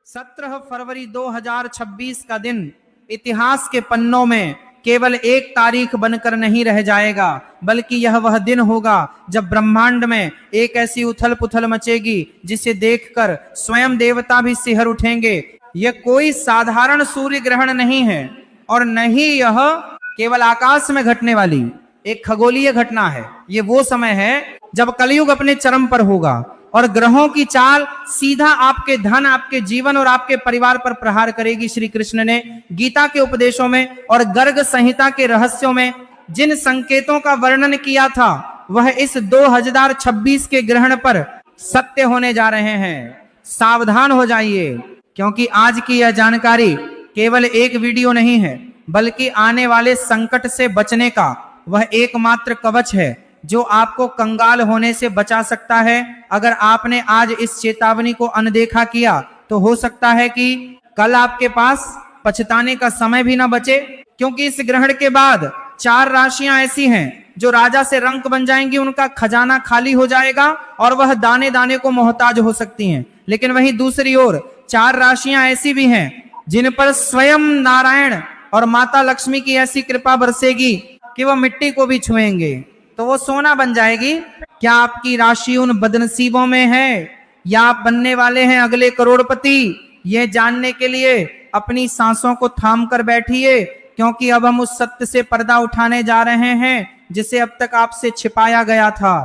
17 फरवरी 2026 का दिन इतिहास के पन्नों में केवल एक तारीख बनकर नहीं रह जाएगा, बल्कि यह वह दिन होगा जब ब्रह्मांड में एक ऐसी उथल पुथल मचेगी जिसे देखकर स्वयं देवता भी सिहर उठेंगे। यह कोई साधारण सूर्य ग्रहण नहीं है और न ही यह केवल आकाश में घटने वाली एक खगोलीय घटना है। ये वो समय है जब कलयुग अपने चरम पर होगा और ग्रहों की चाल सीधा आपके धन, आपके जीवन और आपके परिवार पर प्रहार करेगी। श्री कृष्ण ने गीता के उपदेशों में और गर्ग संहिता के रहस्यों में जिन संकेतों का वर्णन किया था वह इस 2026 के ग्रहण पर सत्य होने जा रहे हैं। सावधान हो जाइए, क्योंकि आज की यह जानकारी केवल एक वीडियो नहीं है, बल्कि आने वाले संकट से बचने का वह एकमात्र कवच है जो आपको कंगाल होने से बचा सकता है। अगर आपने आज इस चेतावनी को अनदेखा किया तो हो सकता है कि कल आपके पास पछताने का समय भी ना बचे, क्योंकि इस ग्रहण के बाद 4 राशियां ऐसी हैं जो राजा से रंक बन जाएंगी, उनका खजाना खाली हो जाएगा और वह दाने दाने को मोहताज हो सकती हैं। लेकिन वहीं दूसरी ओर 4 राशियां ऐसी भी हैं जिन पर स्वयं नारायण और माता लक्ष्मी की ऐसी कृपा बरसेगी कि वह मिट्टी को भी छुएंगे तो वो सोना बन जाएगी। क्या आपकी राशि उन बदनसीबों में है या आप बनने वाले हैं अगले करोड़पति? यह जानने के लिए अपनी सांसों को थाम कर बैठिए, क्योंकि अब हम उस सत्य से पर्दा उठाने जा रहे हैं जिसे अब तक आपसे छिपाया गया था।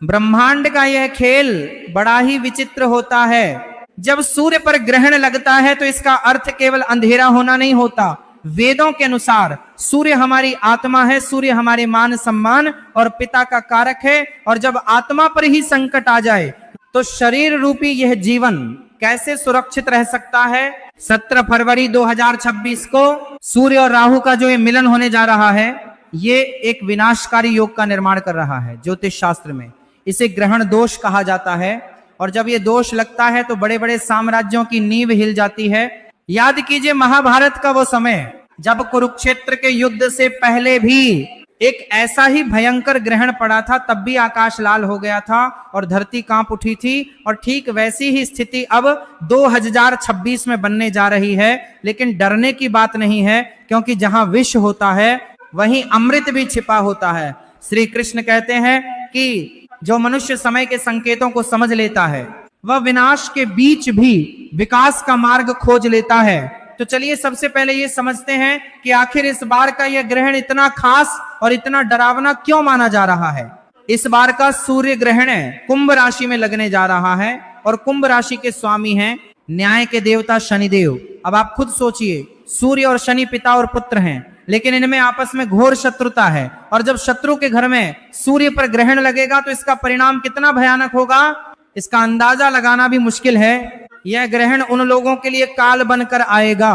ब्रह्मांड का यह खेल बड़ा ही विचित्र होता है। जब सूर्य पर ग्रहण लगता है तो इसका अर्थ केवल अंधेरा होना नहीं होता। वेदों के अनुसार सूर्य हमारी आत्मा है, सूर्य हमारे मान सम्मान और पिता का कारक है, और जब आत्मा पर ही संकट आ जाए तो शरीर रूपी यह जीवन कैसे सुरक्षित रह सकता है। 17 फरवरी 2026 को सूर्य और राहु का जो ये मिलन होने जा रहा है, ये एक विनाशकारी योग का निर्माण कर रहा है। ज्योतिष शास्त्र में इसे ग्रहण दोष कहा जाता है, और जब ये दोष लगता है तो बड़े बड़े साम्राज्यों की नींव हिल जाती है। याद कीजिए महाभारत का वो समय जब कुरुक्षेत्र के युद्ध से पहले भी एक ऐसा ही भयंकर ग्रहण पड़ा था, तब भी आकाश लाल हो गया था और धरती कांप उठी थी, और ठीक वैसी ही स्थिति अब 2026 में बनने जा रही है। लेकिन डरने की बात नहीं है, क्योंकि जहां विष होता है वहीं अमृत भी छिपा होता है। श्री कृष्ण कहते हैं कि जो मनुष्य समय के संकेतों को समझ लेता है वह विनाश के बीच भी विकास का मार्ग खोज लेता है। तो चलिए सबसे पहले ये समझते हैं कि आखिर इस बार का यह ग्रहण इतना खास और इतना डरावना क्यों माना जा रहा है। इस बार का सूर्य ग्रहण कुंभ राशि में लगने जा रहा है, और कुंभ राशि के स्वामी हैं न्याय के देवता शनिदेव। अब आप खुद सोचिए, सूर्य और शनि पिता और पुत्र हैं, लेकिन इनमें आपस में घोर शत्रुता है, और जब शत्रु के घर में सूर्य पर ग्रहण लगेगा तो इसका परिणाम कितना भयानक होगा, इसका अंदाजा लगाना भी मुश्किल है। यह ग्रहण उन लोगों के लिए काल बनकर आएगा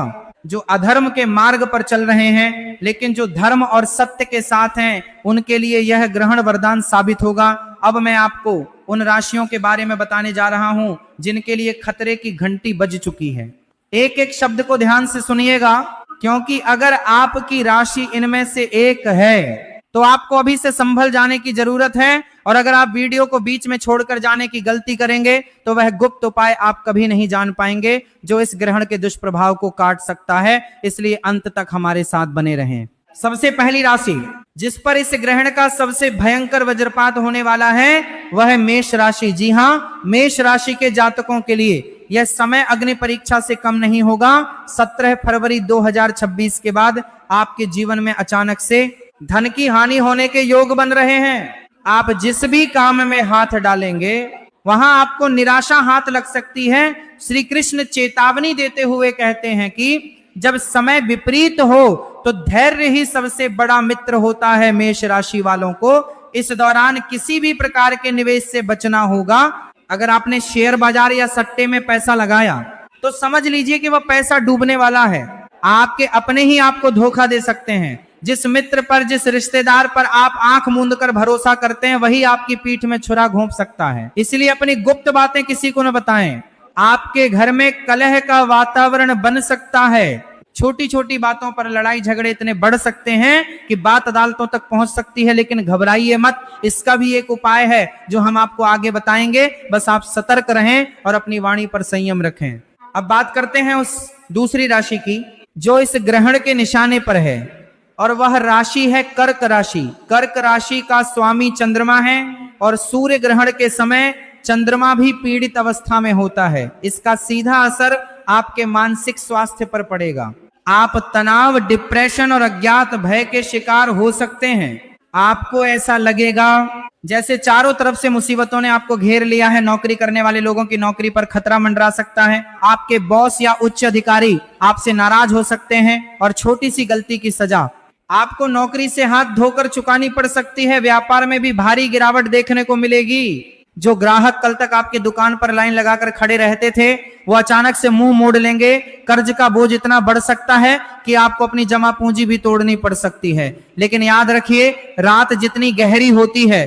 जो अधर्म के मार्ग पर चल रहे हैं, लेकिन जो धर्म और सत्य के साथ हैं उनके लिए यह ग्रहण वरदान साबित होगा। अब मैं आपको उन राशियों के बारे में बताने जा रहा हूं जिनके लिए खतरे की घंटी बज चुकी है। एक एक शब्द को ध्यान से सुनिएगा, क्योंकि अगर आपकी राशि इनमें से एक है तो आपको अभी से संभल जाने की जरूरत है, और अगर आप वीडियो को बीच में छोड़कर जाने की गलती करेंगे तो वह गुप्त उपाय आप कभी नहीं जान पाएंगे जो इस ग्रहण के दुष्प्रभाव को काट सकता है। इसलिए अंत तक हमारे साथ बने रहें। सबसे पहली राशि जिस पर इस ग्रहण का सबसे भयंकर वज्रपात होने वाला है वह है मेष राशि। जी हाँ, मेष राशि के जातकों के लिए यह समय अग्नि परीक्षा से कम नहीं होगा। 17 फरवरी 2026 के बाद आपके जीवन में अचानक से धन की हानि होने के योग बन रहे हैं। आप जिस भी काम में हाथ डालेंगे वहां आपको निराशा हाथ लग सकती है। श्री कृष्ण चेतावनी देते हुए कहते हैं कि जब समय विपरीत हो तो धैर्य ही सबसे बड़ा मित्र होता है। मेष राशि वालों को इस दौरान किसी भी प्रकार के निवेश से बचना होगा। अगर आपने शेयर बाजार या सट्टे में पैसा लगाया तो समझ लीजिए कि वह पैसा डूबने वाला है। आपके अपने ही आपको धोखा दे सकते हैं। जिस मित्र पर, जिस रिश्तेदार पर आप आंख मूंद कर भरोसा करते हैं वही आपकी पीठ में छुरा घोंप सकता है। इसलिए अपनी गुप्त बातें किसी को न बताएं। आपके घर में कलह का वातावरण बन सकता है। छोटी छोटी बातों पर लड़ाई झगड़े इतने बढ़ सकते हैं कि बात अदालतों तक पहुंच सकती है। लेकिन घबराइए मत, इसका भी एक उपाय है जो हम आपको आगे बताएंगे। बस आप सतर्क रहें और अपनी वाणी पर संयम रखें। अब बात करते हैं उस दूसरी राशि की जो इस ग्रहण के निशाने पर है, और वह राशि है कर्क राशि। कर्क राशि का स्वामी चंद्रमा है और सूर्य ग्रहण के समय चंद्रमा भी पीड़ित अवस्था में होता है। इसका सीधा असर आपके मानसिक स्वास्थ्य पर पड़ेगा। आप तनाव, डिप्रेशन और अज्ञात भय के शिकार हो सकते हैं। आपको ऐसा लगेगा जैसे चारों तरफ से मुसीबतों ने आपको घेर लिया है। नौकरी करने वाले लोगों की नौकरी पर खतरा मंडरा सकता है। आपके बॉस या उच्च अधिकारी आपसे नाराज हो सकते हैं और छोटी सी गलती की सजा आपको नौकरी से हाथ धोकर चुकानी पड़ सकती है। व्यापार में भी भारी गिरावट देखने को मिलेगी। जो ग्राहक कल तक आपकी दुकान पर लाइन लगाकर खड़े रहते थे, वो अचानक से मुंह मोड़ लेंगे। कर्ज का बोझ इतना बढ़ सकता है कि आपको अपनी जमा पूंजी भी तोड़नी पड़ सकती है। लेकिन याद रखिए, रात जितनी गहरी होती है,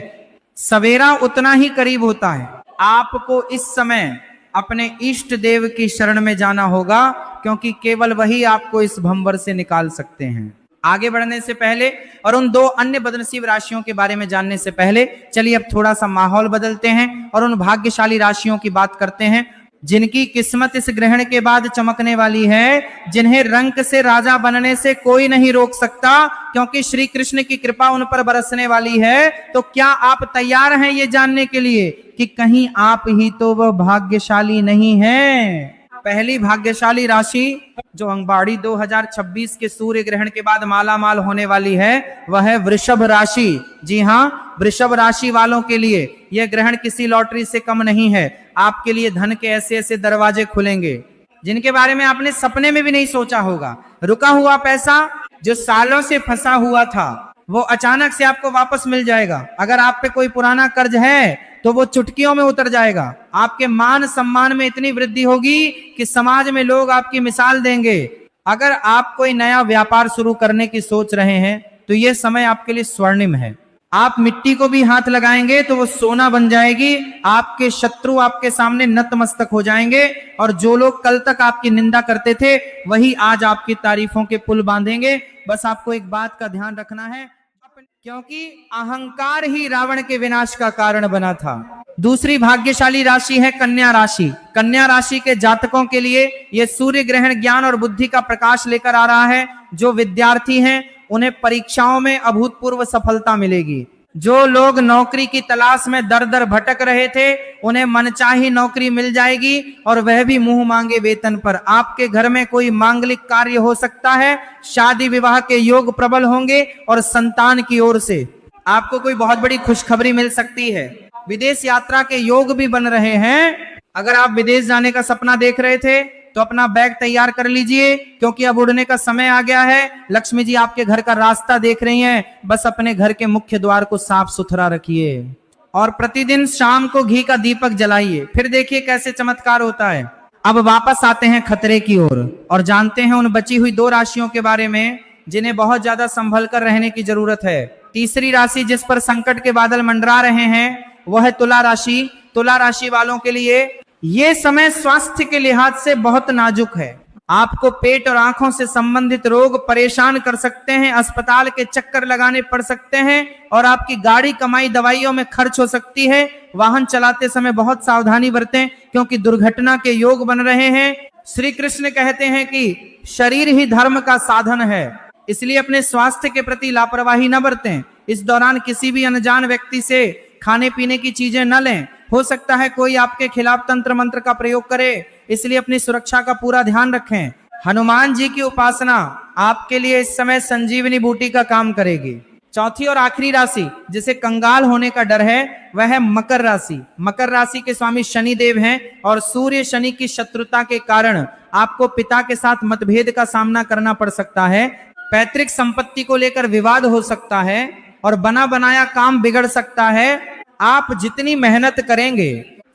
सवेरा उतना ही करीब होता है। आपको इस समय अपने इष्ट देव की शरण में जाना होगा, क्योंकि केवल वही आपको इस भंवर से निकाल सकते हैं। आगे बढ़ने से पहले और उन दो अन्य बदनसीब राशियों के बारे में जानने से पहले चलिए अब थोड़ा सा माहौल बदलते हैं और उन भाग्यशाली राशियों की बात करते हैं जिनकी किस्मत इस ग्रहण के बाद चमकने वाली है, जिन्हें रंक से राजा बनने से कोई नहीं रोक सकता, क्योंकि श्री कृष्ण की कृपा उन पर बरसने वाली है। तो क्या आप तैयार हैं ये जानने के लिए कि कहीं आप ही तो वह भाग्यशाली नहीं हैं? पहली भाग्यशाली राशि जो अंगबाड़ी 2026 के सूर्य ग्रहण के बाद मालामाल होने वाली है, वह है वृषभ राशि। जी हाँ, वृषभ राशि वालों के लिए यह ग्रहण किसी लॉटरी से कम नहीं है। आपके लिए धन के ऐसे ऐसे दरवाजे खुलेंगे जिनके बारे में आपने सपने में भी नहीं सोचा होगा। रुका हुआ पैसा जो सालों से फंसा हुआ था, वो अचानक से आपको वापस मिल जाएगा। अगर आप पे कोई पुराना कर्ज है तो वो चुटकियों में उतर जाएगा। आपके मान सम्मान में इतनी वृद्धि होगी कि समाज में लोग आपकी मिसाल देंगे। अगर आप कोई नया व्यापार शुरू करने की सोच रहे हैं तो यह समय आपके लिए स्वर्णिम है। आप मिट्टी को भी हाथ लगाएंगे तो वो सोना बन जाएगी। आपके शत्रु आपके सामने नतमस्तक हो जाएंगे और जो लोग कल तक आपकी निंदा करते थे, वही आज आपकी तारीफों के पुल बांधेंगे। बस आपको एक बात का ध्यान रखना है, क्योंकि अहंकार ही रावण के विनाश का कारण बना था। दूसरी भाग्यशाली राशि है कन्या राशि। कन्या राशि के जातकों के लिए यह सूर्य ग्रहण ज्ञान और बुद्धि का प्रकाश लेकर आ रहा है। जो विद्यार्थी हैं उन्हें परीक्षाओं में अभूतपूर्व सफलता मिलेगी। जो लोग नौकरी की तलाश में दर दर भटक रहे थे, उन्हें मनचाही नौकरी मिल जाएगी और वह भी मुंह मांगे वेतन पर। आपके घर में कोई मांगलिक कार्य हो सकता है। शादी विवाह के योग प्रबल होंगे और संतान की ओर से आपको कोई बहुत बड़ी खुशखबरी मिल सकती है। विदेश यात्रा के योग भी बन रहे हैं। अगर आप विदेश जाने का सपना देख रहे थे तो अपना बैग तैयार कर लीजिए, क्योंकि अब उड़ने का समय आ गया है। लक्ष्मी जी आपके घर का रास्ता देख रही हैं। बस अपने घर के मुख्य द्वार को साफ सुथरा रखिए और प्रतिदिन शाम को घी का दीपक जलाइए। फिर देखिए कैसे चमत्कार होता है। अब वापस आते हैं खतरे की ओर और जानते हैं उन बची हुई दो राशियों के बारे में जिन्हें बहुत ज्यादा संभल कर रहने की जरूरत है। तीसरी राशि जिस पर संकट के बादल मंडरा रहे हैं वह है तुला राशि। तुला राशि वालों के लिए ये समय स्वास्थ्य के लिहाज से बहुत नाजुक है। आपको पेट और आंखों से संबंधित रोग परेशान कर सकते हैं। अस्पताल के चक्कर लगाने पड़ सकते हैं और आपकी गाड़ी कमाई दवाइयों में खर्च हो सकती है। वाहन चलाते समय बहुत सावधानी बरतें, क्योंकि दुर्घटना के योग बन रहे हैं। श्री कृष्ण कहते हैं कि शरीर ही धर्म का साधन है, इसलिए अपने स्वास्थ्य के प्रति लापरवाही न बरतें। इस दौरान किसी भी अनजान व्यक्ति से खाने पीने की चीजें न लें। हो सकता है कोई आपके खिलाफ तंत्र मंत्र का प्रयोग करे, इसलिए अपनी सुरक्षा का पूरा ध्यान रखें। हनुमान जी की उपासना आपके लिए इस समय संजीवनी बूटी का काम करेगी। चौथी और आखिरी राशि जिसे कंगाल होने का डर है वह है मकर राशि। मकर राशि के स्वामी शनि देव हैं और सूर्य शनि की शत्रुता के कारण आपको पिता के साथ मतभेद का सामना करना पड़ सकता है। पैतृक संपत्ति को लेकर विवाद हो सकता है और बना बनाया काम बिगड़ सकता है। आप जितनी मेहनत करेंगे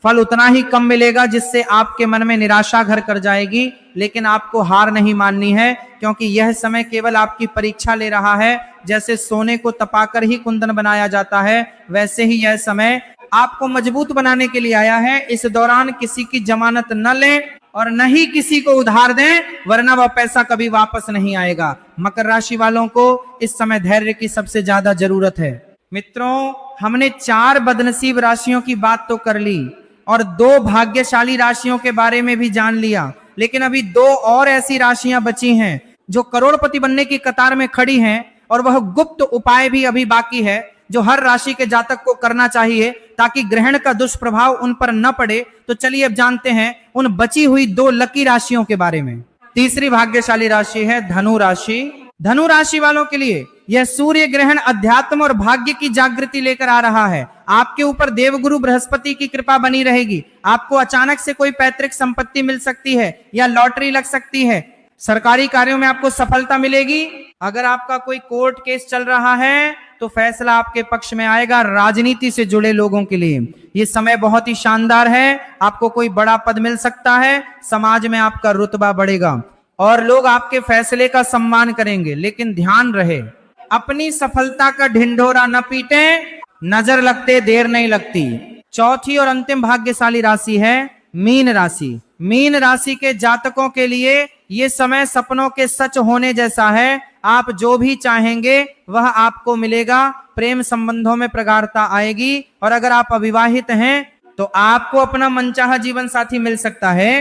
फल उतना ही कम मिलेगा, जिससे आपके मन में निराशा घर कर जाएगी। लेकिन आपको हार नहीं माननी है, क्योंकि यह समय केवल आपकी परीक्षा ले रहा है। जैसे सोने को तपाकर ही कुंदन बनाया जाता है, वैसे ही यह समय आपको मजबूत बनाने के लिए आया है। इस दौरान किसी की जमानत न लें और न ही किसी को उधार दें, वरना वह पैसा कभी वापस नहीं आएगा। मकर राशि वालों को इस समय धैर्य की सबसे ज्यादा जरूरत है। मित्रों, हमने 4 बदनसीब राशियों की बात तो कर ली और 2 भाग्यशाली राशियों के बारे में भी जान लिया। लेकिन अभी दो और ऐसी राशियां बची हैं जो करोड़पति बनने की कतार में खड़ी हैं, और वह गुप्त उपाय भी अभी बाकी है जो हर राशि के जातक को करना चाहिए ताकि ग्रहण का दुष्प्रभाव उन पर न पड़े। तो चलिए अब जानते हैं उन बची हुई दो लकी राशियों के बारे में। तीसरी भाग्यशाली राशि है धनु राशि। धनु राशि वालों के लिए यह सूर्य ग्रहण अध्यात्म और भाग्य की जागृति लेकर आ रहा है। आपके ऊपर देवगुरु बृहस्पति की कृपा बनी रहेगी। आपको अचानक से कोई पैतृक संपत्ति मिल सकती है या लॉटरी लग सकती है। सरकारी कार्यों में आपको सफलता मिलेगी। अगर आपका कोई कोर्ट केस चल रहा है तो फैसला आपके पक्ष में आएगा। राजनीति से जुड़े लोगों के लिए ये समय बहुत ही शानदार है। आपको कोई बड़ा पद मिल सकता है, समाज में आपका रुतबा बढ़ेगा और लोग आपके फैसले का सम्मान करेंगे। लेकिन ध्यान रहे, अपनी सफलता का ढिंढोरा न पीटें, नजर लगते देर नहीं लगती। चौथी और अंतिम भाग्यशाली राशि है मीन राशि। मीन राशि के जातकों के लिए ये समय सपनों के सच होने जैसा है। आप जो भी चाहेंगे वह आपको मिलेगा। प्रेम संबंधों में प्रगाढ़ता आएगी और अगर आप अविवाहित हैं तो आपको अपना मनचाहा जीवन साथी मिल सकता है।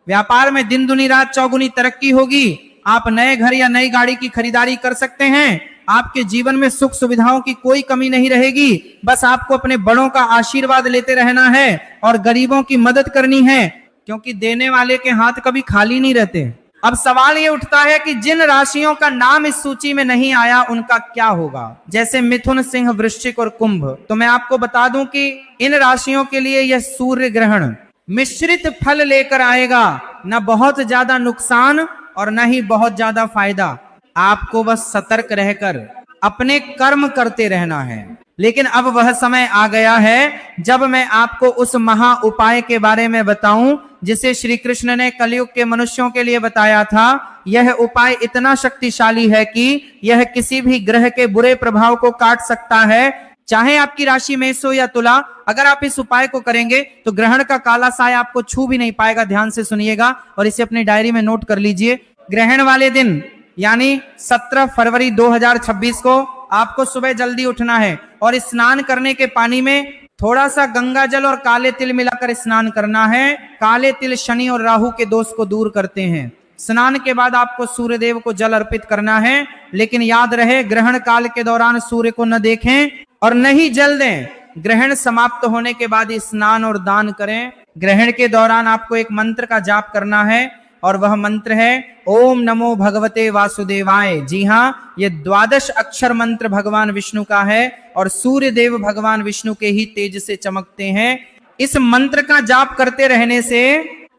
व्यापार में दिन दुनी रात चौगुनी तरक्की होगी। आप नए घर या नई गाड़ी की खरीदारी कर सकते हैं। आपके जीवन में सुख सुविधाओं की कोई कमी नहीं रहेगी। बस आपको अपने बड़ों का आशीर्वाद लेते रहना है और गरीबों की मदद करनी है, क्योंकि देने वाले के हाथ कभी खाली नहीं रहते। अब सवाल ये उठता है कि जिन राशियों का नाम इस सूची में नहीं आया उनका क्या होगा, जैसे मिथुन, सिंह, वृश्चिक और कुंभ। तो मैं आपको बता दूं कि इन राशियों के लिए यह सूर्य ग्रहण मिश्रित फल लेकर आएगा। न बहुत ज्यादा नुकसान और न ही बहुत ज्यादा फायदा। आपको बस सतर्क रहकर अपने कर्म करते रहना है। लेकिन अब वह समय आ गया है जब मैं आपको उस महा उपाय के बारे में बताऊं जिसे श्री कृष्ण ने कलयुग के मनुष्यों के लिए बताया था। यह उपाय इतना शक्तिशाली है कि यह किसी भी ग्रह के बुरे प्रभाव को काट सकता है, चाहे आपकी राशि मेष हो या तुला। अगर आप इस उपाय को करेंगे तो ग्रहण का काला साया आपको छू भी नहीं पाएगा। ध्यान से सुनिएगा और इसे अपनी डायरी में नोट कर लीजिए। ग्रहण वाले दिन यानी 17 फरवरी 2026 को आपको सुबह जल्दी उठना है और स्नान करने के पानी में थोड़ा सा गंगा जल और काले तिल मिलाकर स्नान करना है। काले तिल शनि और राहु के दोष को दूर करते हैं। स्नान के बाद आपको सूर्यदेव को जल अर्पित करना है, लेकिन याद रहे ग्रहण काल के दौरान सूर्य को न देखें और न ही जल दें। ग्रहण समाप्त होने के बाद स्नान और दान करें। ग्रहण के दौरान आपको एक मंत्र का जाप करना है और वह मंत्र है ओम नमो भगवते वासुदेवाय। जी हाँ, ये 12 अक्षर मंत्र भगवान विष्णु का है और सूर्य देव भगवान विष्णु के ही तेज से चमकते हैं। इस मंत्र का जाप करते रहने से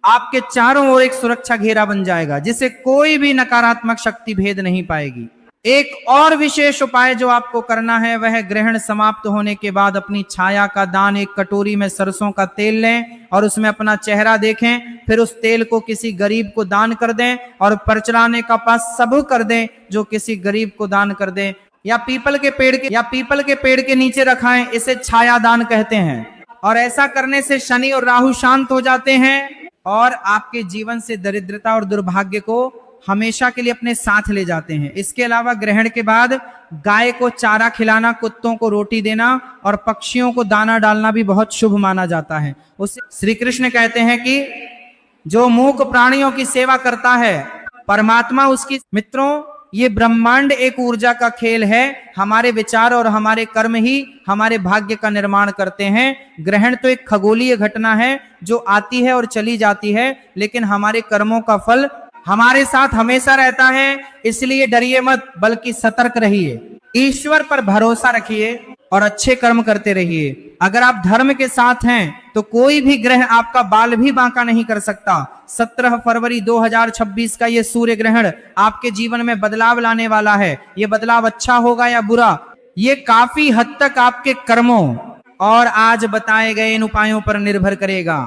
आपके चारों ओर एक सुरक्षा घेरा बन जाएगा जिसे कोई भी नकारात्मक शक्ति भेद नहीं पाएगी। एक और विशेष उपाय जो आपको करना है वह ग्रहण समाप्त होने के बाद अपनी छाया का दान एक कटोरी में सरसों का तेल लें और उसमें अपना चेहरा देखें। फिर उस तेल को किसी गरीब को दान कर दें और परचलाने का पास सब कर दें जो किसी गरीब को दान कर दें, या पीपल के पेड़ के नीचे रखाएं। इसे छाया दान कहते हैं और ऐसा करने से शनि और राहु शांत हो जाते हैं और आपके जीवन से दरिद्रता और दुर्भाग्य को हमेशा के लिए अपने साथ ले जाते हैं। इसके अलावा ग्रहण के बाद गाय को चारा खिलाना, कुत्तों को रोटी देना और पक्षियों को दाना डालना भी बहुत शुभ माना जाता है। उससे श्री कृष्ण कहते हैं कि जो मूक प्राणियों की सेवा करता है परमात्मा उसकी। मित्रों, ये ब्रह्मांड एक ऊर्जा का खेल है। हमारे विचार और हमारे कर्म ही हमारे भाग्य का निर्माण करते हैं। ग्रहण तो एक खगोलीय घटना है जो आती है और चली जाती है, लेकिन हमारे कर्मों का फल हमारे साथ हमेशा रहता है। इसलिए डरिए मत, बल्कि सतर्क रहिए, ईश्वर पर भरोसा रखिए और अच्छे कर्म करते रहिए। अगर आप धर्म के साथ हैं तो कोई भी ग्रह आपका बाल भी बांका नहीं कर सकता। 17 फरवरी 2026 का ये सूर्य ग्रहण आपके जीवन में बदलाव लाने वाला है। ये बदलाव अच्छा होगा या बुरा, ये काफी हद तक आपके कर्मों और आज बताए गए इन उपायों पर निर्भर करेगा।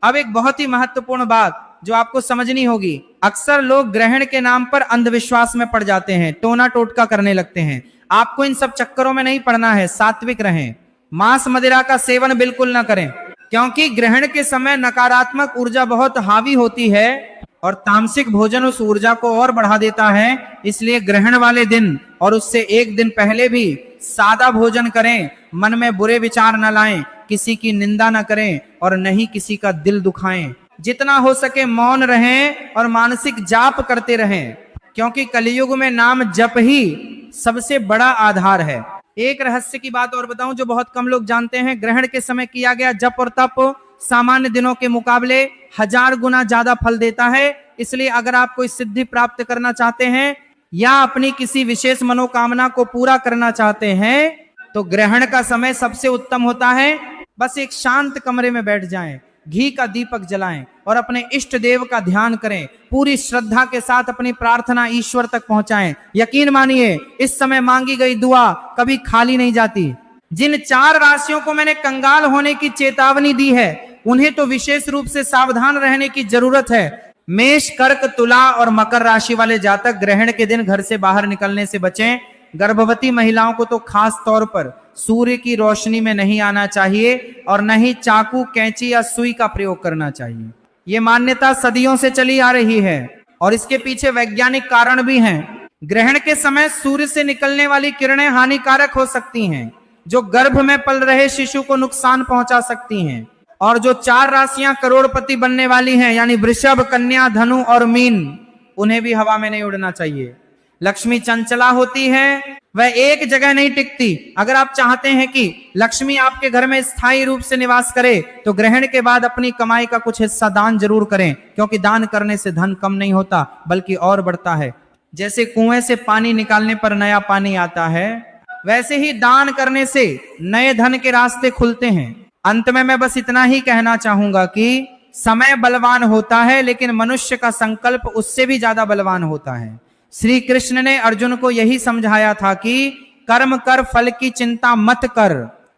अब एक बहुत ही महत्वपूर्ण बात जो आपको समझनी होगी। अक्सर लोग ग्रहण के नाम पर अंधविश्वास में पड़ जाते हैं, टोना टोटका करने लगते हैं। आपको इन सब चक्करों में नहीं पड़ना है। सात्विक रहें, मांस मदिरा का सेवन बिल्कुल ना करें, क्योंकि ग्रहण के समय नकारात्मक ऊर्जा बहुत हावी होती है और तामसिक भोजन उस ऊर्जा को और बढ़ा देता है। इसलिए ग्रहण वाले दिन और उससे एक दिन पहले भी सादा भोजन करें, मन में बुरे विचार न लाएं, किसी की निंदा न करें और न ही किसी का दिल दुखाएं। जितना हो सके मौन रहें और मानसिक जाप करते रहें, क्योंकि कलयुग में नाम जप ही सबसे बड़ा आधार है। एक रहस्य की बात और बताऊं जो बहुत कम लोग जानते हैं, ग्रहण के समय किया गया जप और तप सामान्य दिनों के मुकाबले 1000 गुना ज्यादा फल देता है। इसलिए अगर आप कोई सिद्धि प्राप्त करना चाहते हैं या अपनी किसी विशेष मनोकामना को पूरा करना चाहते हैं तो ग्रहण का समय सबसे उत्तम होता है। बस एक शांत कमरे में बैठ जाएं, घी का दीपक जलाएं और अपने इष्ट देव का ध्यान करें। पूरी श्रद्धा के साथ अपनी प्रार्थना ईश्वर तक पहुंचाएं। यकीन मानिए इस समय मांगी गई दुआ कभी खाली नहीं जाती। जिन 4 राशियों को मैंने कंगाल होने की चेतावनी दी है उन्हें तो विशेष रूप से सावधान रहने की जरूरत है। मेष, कर्क, तुला और मकर राशि वाले जातक ग्रहण के दिन घर से बाहर निकलने से बचें। गर्भवती महिलाओं को तो खास तौर पर सूर्य की रोशनी में नहीं आना चाहिए और न ही चाकू, कैंची या सुई का प्रयोग करना चाहिए। ये मान्यता सदियों से चली आ रही है और इसके पीछे वैज्ञानिक कारण भी हैं। ग्रहण के समय सूर्य से निकलने वाली किरणें हानिकारक हो सकती हैं, जो गर्भ में पल रहे शिशु को नुकसान पहुंचा सकती हैं। और जो 4 राशियां करोड़पति बनने वाली हैं, यानी वृषभ, कन्या, धनु और मीन, उन्हें भी हवा में नहीं उड़ना चाहिए। लक्ष्मी चंचला होती है, वह एक जगह नहीं टिकती। अगर आप चाहते हैं कि लक्ष्मी आपके घर में स्थायी रूप से निवास करे तो ग्रहण के बाद अपनी कमाई का कुछ हिस्सा दान जरूर करें, क्योंकि दान करने से धन कम नहीं होता बल्कि और बढ़ता है। जैसे कुएं से पानी निकालने पर नया पानी आता है, वैसे ही दान करने से नए धन के रास्ते खुलते हैं। अंत में मैं बस इतना ही कहना चाहूंगा कि समय बलवान होता है लेकिन मनुष्य का संकल्प उससे भी ज्यादा बलवान होता है। श्री कृष्ण ने अर्जुन को यही समझाया था कि कर्म कर, फल की चिंता मत कर।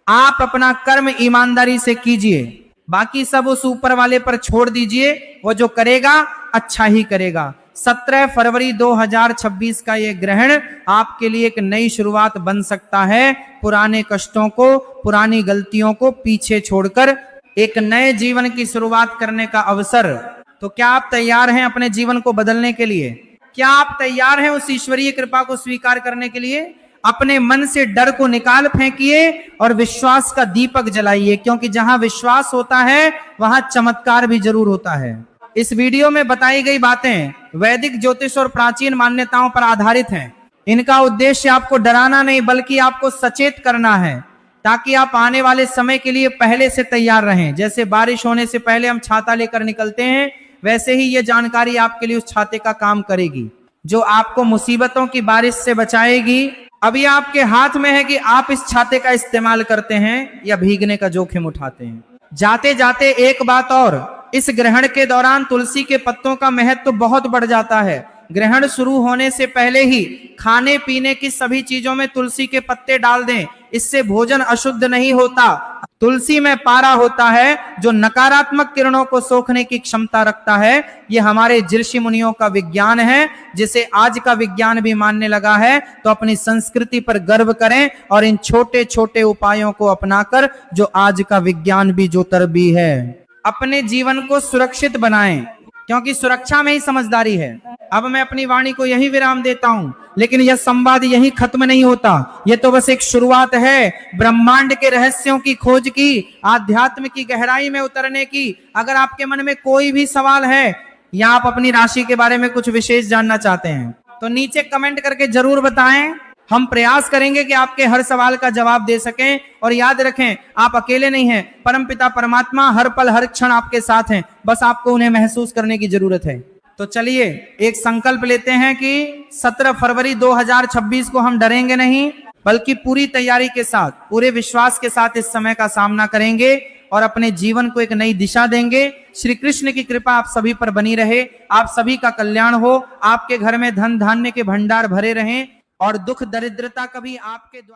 आप अपना कर्म ईमानदारी से कीजिए, बाकी सब उस ऊपर वाले पर छोड़ दीजिए, वो जो करेगा अच्छा ही करेगा। 17 फरवरी 2026 का ये ग्रहण आपके लिए एक नई शुरुआत बन सकता है। पुराने कष्टों को, पुरानी गलतियों को पीछे छोड़कर एक नए जीवन की शुरुआत करने का अवसर। तो क्या आप तैयार हैं अपने जीवन को बदलने के लिए? क्या आप तैयार हैं उस ईश्वरीय कृपा को स्वीकार करने के लिए? अपने मन से डर को निकाल फेंकिए और विश्वास का दीपक जलाइए, क्योंकि जहां विश्वास होता है वहां चमत्कार भी जरूर होता है। इस वीडियो में बताई गई बातें वैदिक ज्योतिष और प्राचीन मान्यताओं पर आधारित हैं। इनका उद्देश्य आपको डराना नहीं बल्कि आपको सचेत करना है, ताकि आप आने वाले समय के लिए पहले से तैयार रहें। जैसे बारिश होने से पहले हम छाता लेकर निकलते हैं, वैसे ही ये जानकारी आपके लिए उस छाते का काम करेगी, जो आपको मुसीबतों की बारिश से बचाएगी। अभी आपके हाथ में है कि आप इस छाते का इस्तेमाल करते हैं या भीगने का जोखिम उठाते हैं। जाते जाते एक बात और, इस ग्रहण के दौरान तुलसी के पत्तों का महत्व बहुत बढ़ जाता है। ग्रहण शुरू होने से पहले ही खाने पीने की सभी चीजों में तुलसी के पत्ते डाल दें, इससे भोजन अशुद्ध नहीं होता। तुलसी में पारा होता है जो नकारात्मक किरणों को सोखने की क्षमता रखता है। यह हमारे ऋषि मुनियों का विज्ञान है, जिसे आज का विज्ञान भी मानने लगा है। तो अपनी संस्कृति पर गर्व करें और इन छोटे छोटे उपायों को अपनाकर जो आज का विज्ञान भी जोतर भी है, अपने जीवन को सुरक्षित बनाएं, क्योंकि सुरक्षा में ही समझदारी है। अब मैं अपनी वाणी को यही विराम देता हूं, लेकिन यह संवाद यही खत्म नहीं होता। यह तो बस एक शुरुआत है ब्रह्मांड के रहस्यों की खोज की, आध्यात्म की गहराई में उतरने की। अगर आपके मन में कोई भी सवाल है या आप अपनी राशि के बारे में कुछ विशेष जानना चाहते हैं तो नीचे कमेंट करके जरूर बताएं। हम प्रयास करेंगे कि आपके हर सवाल का जवाब दे सकें। और याद रखें, आप अकेले नहीं हैं, परमपिता परमात्मा हर पल हर क्षण आपके साथ हैं, बस आपको उन्हें महसूस करने की जरूरत है। तो चलिए एक संकल्प लेते हैं कि 17 फरवरी 2026 को हम डरेंगे नहीं, बल्कि पूरी तैयारी के साथ, पूरे विश्वास के साथ इस समय का सामना करेंगे और अपने जीवन को एक नई दिशा देंगे। श्री कृष्ण की कृपा आप सभी पर बनी रहे, आप सभी का कल्याण हो, आपके घर में धन धान्य के भंडार भरे रहें और दुख दरिद्रता कभी आपके द्वारा